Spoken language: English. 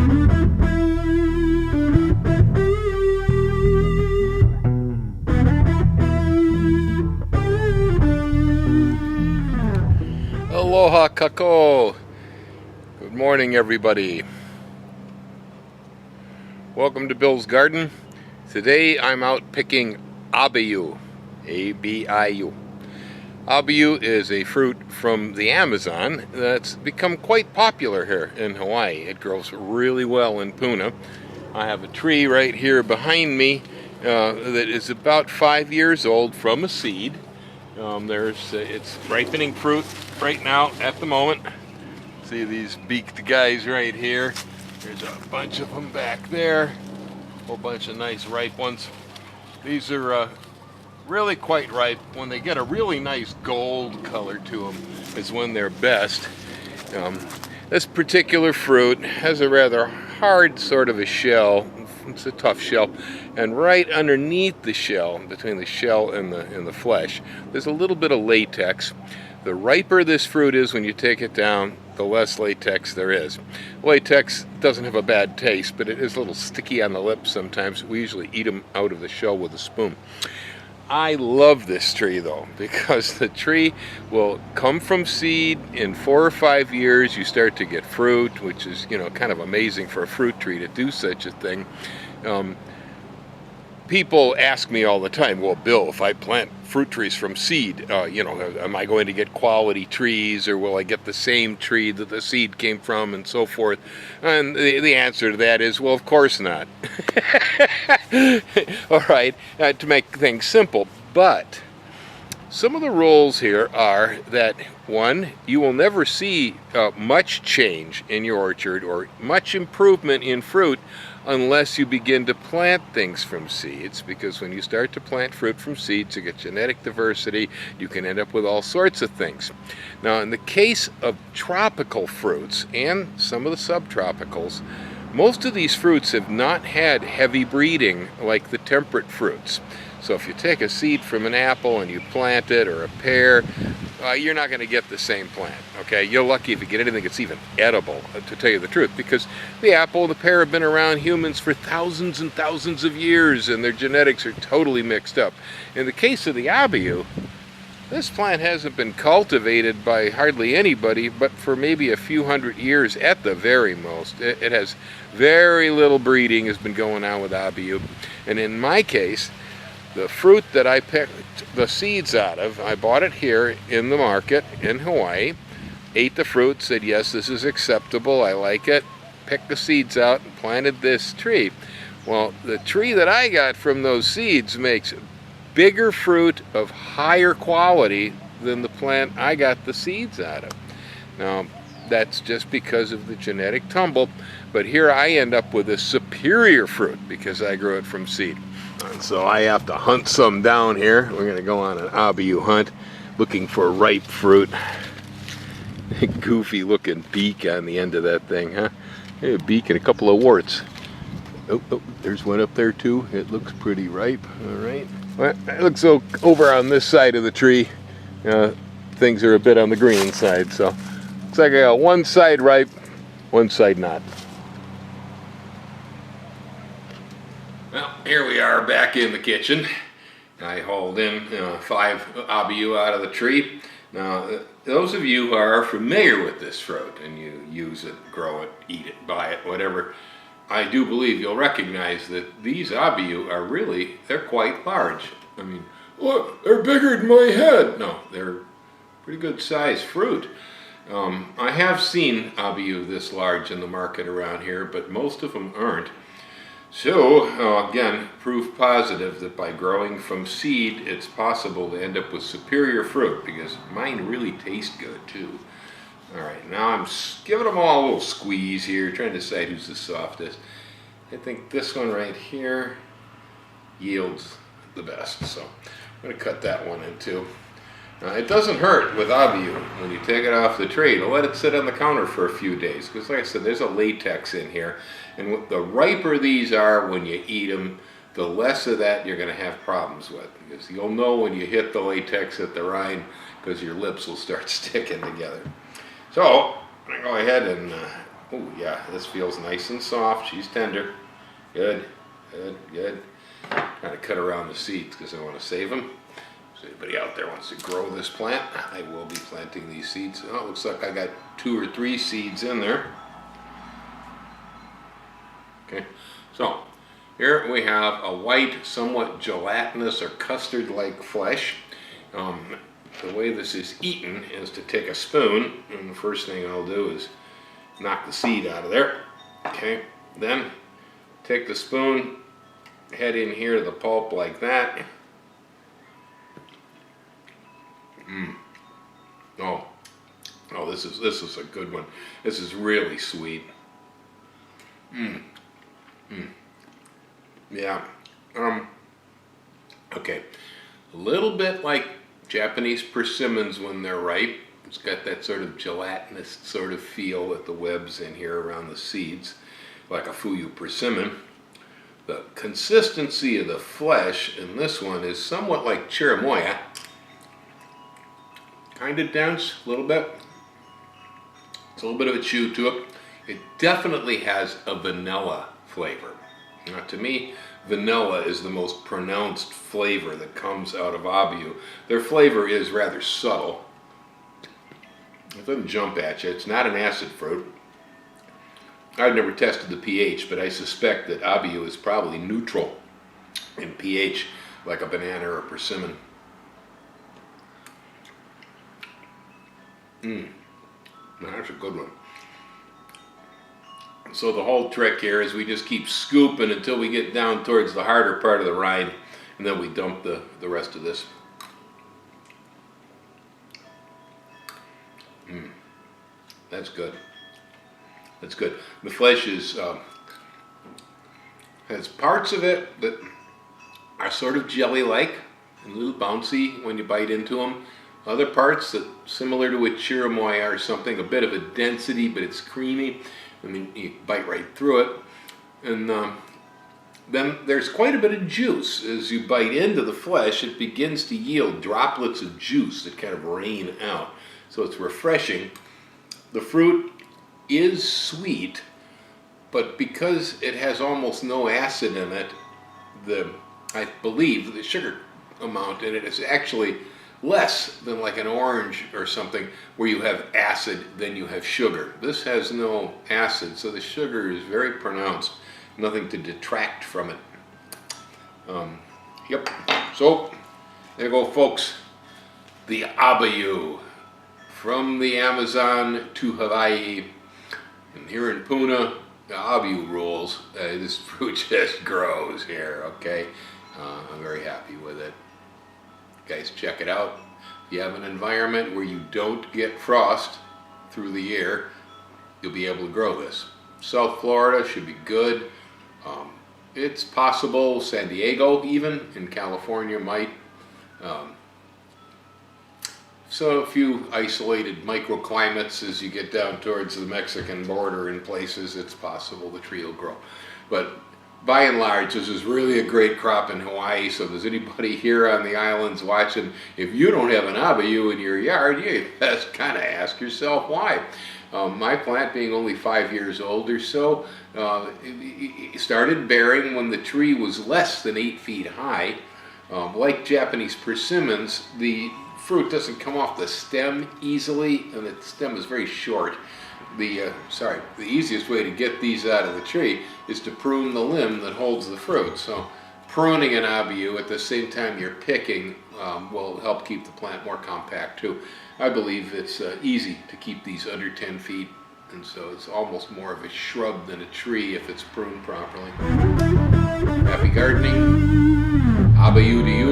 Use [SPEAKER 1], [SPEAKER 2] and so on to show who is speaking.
[SPEAKER 1] Aloha kako! Good morning, everybody. Welcome to Bill's Garden. Today I'm out picking Abiu, A-B-I-U. Abiu is a fruit from the Amazon that's become quite popular here in Hawaii. It grows really well in Puna. I have a tree right here behind me that is about 5 years old from a seed. It's ripening fruit right now at the moment. See these beaked guys right here. There's a bunch of them back there. A whole bunch of nice ripe ones. These are really quite ripe. When they get a really nice gold color to them is when they're best. This particular fruit has a rather hard sort of a shell. It's a tough shell, and right underneath the shell, between the shell and the flesh, there's a little bit of latex. The riper this fruit is when you take it down, the less latex there is. Latex doesn't have a bad taste, but it is a little sticky on the lips sometimes. We usually eat them out of the shell with a spoon. I love this tree though, because the tree will come from seed. In 4 or 5 years you start to get fruit, which is, kind of amazing for a fruit tree to do such a thing. People ask me all the time, well, Bill, if I plant fruit trees from seed, am I going to get quality trees, or will I get the same tree that the seed came from, and so forth? And the answer to that is, well, of course not. All right, to make things simple. But some of the rules here are that, one, you will never see much change in your orchard or much improvement in fruit unless you begin to plant things from seeds, because when you start to plant fruit from seeds, you get genetic diversity. You can end up with all sorts of things. Now, in the case of tropical fruits and some of the subtropicals, most of these fruits have not had heavy breeding like the temperate fruits. So if you take a seed from an apple and you plant it, or a pear, you're not going to get the same plant, okay? You're lucky if you get anything that's even edible, to tell you the truth, because the apple and the pear have been around humans for thousands and thousands of years, and their genetics are totally mixed up. In the case of the Abiu, this plant hasn't been cultivated by hardly anybody, but for maybe a few hundred years at the very most. It has very little breeding has been going on with Abiu. And in my case, the fruit that I picked the seeds out of, I bought it here in the market in Hawaii, ate the fruit, said, yes, this is acceptable, I like it, picked the seeds out and planted this tree. Well, the tree that I got from those seeds makes bigger fruit of higher quality than the plant I got the seeds out of. Now, that's just because of the genetic tumble, but here I end up with a superior fruit because I grew it from seed. And so I have to hunt some down here. We're going to go on an Abiu hunt looking for ripe fruit. Goofy looking beak on the end of that thing, huh? Hey, a beak and a couple of warts. Oh, there's one up there too. It looks pretty ripe. All right. Well, it looks over on this side of the tree. Things are a bit on the green side, so looks like I got one side ripe, one side not. Well, here we are back in the kitchen. I hauled in 5 Abiu out of the tree. Now, those of you who are familiar with this fruit and you use it, grow it, eat it, buy it, whatever, I do believe you'll recognize that these Abiu are they're quite large. I mean, look, they're bigger than my head. No, they're pretty good sized fruit. I have seen Abiu this large in the market around here, but most of them aren't. So, again, proof positive that by growing from seed, it's possible to end up with superior fruit, because mine really taste good too. Alright, now I'm giving them all a little squeeze here, trying to decide who's the softest. I think this one right here yields the best, so I'm going to cut that one in two. It doesn't hurt with Abiu when you take it off the tree to let it sit on the counter for a few days, because like I said, there's a latex in here, and the riper these are when you eat them, the less of that you're going to have problems with, because you'll know when you hit the latex at the rind, because your lips will start sticking together. So I'm going to go ahead and Oh yeah, this feels nice and soft. She's tender. Good, good, good. Trying to cut around the seeds because I want to save them. So anybody out there wants to grow this plant, I will be planting these seeds. Oh, it looks like I got 2 or 3 seeds in there. Okay, so here we have a white, somewhat gelatinous or custard-like flesh. The way this is eaten is to take a spoon, and the first thing I'll do is knock the seed out of there. Okay, then take the spoon, head in here to the pulp like that. Oh, this is a good one. This is really sweet. Yeah. Okay. A little bit like Japanese persimmons when they're ripe. It's got that sort of gelatinous sort of feel at the webs in here around the seeds, like a fuyu persimmon. The consistency of the flesh in this one is somewhat like chirimoya. Kind of dense, a little bit. It's a little bit of a chew to it. It definitely has a vanilla flavor. Now, to me, vanilla is the most pronounced flavor that comes out of Abiu. Their flavor is rather subtle. It doesn't jump at you. It's not an acid fruit. I've never tested the pH, but I suspect that Abiu is probably neutral in pH, like a banana or a persimmon. That's a good one. So the whole trick here is we just keep scooping until we get down towards the harder part of the rind, and then we dump the rest of this. That's good. That's good. The flesh is has parts of it that are sort of jelly-like and a little bouncy when you bite into them. Other parts that, similar to a chirimoya or something, a bit of a density, but it's creamy. I mean, you bite right through it. And then there's quite a bit of juice. As you bite into the flesh, it begins to yield droplets of juice that kind of rain out. So it's refreshing. The fruit is sweet, but because it has almost no acid in it, I believe the sugar amount in it is actually less than like an orange or something where you have acid, then you have sugar. This has no acid, so the sugar is very pronounced. Nothing to detract from it. Yep. So there you go, folks. The Abiu, from the Amazon to Hawaii, and here in Puna, the Abiu rules. This fruit just grows here. Okay, I'm very happy with it. Guys, check it out. If you have an environment where you don't get frost through the year, you'll be able to grow this. South Florida should be good. It's possible San Diego, even in California, might. So a few isolated microclimates as you get down towards the Mexican border in places, it's possible the tree will grow. But by and large, this is really a great crop in Hawaii, so if there's anybody here on the islands watching, if you don't have an Abiu in your yard, you best kind of ask yourself why. My plant, being only 5 years old or so, it started bearing when the tree was less than 8 feet high. Like Japanese persimmons, the fruit doesn't come off the stem easily, and the stem is very short. The easiest way to get these out of the tree is to prune the limb that holds the fruit. So pruning an Abiu at the same time you're picking will help keep the plant more compact too. I believe it's easy to keep these under 10 feet, and so it's almost more of a shrub than a tree if it's pruned properly. Happy gardening. Abiu to you.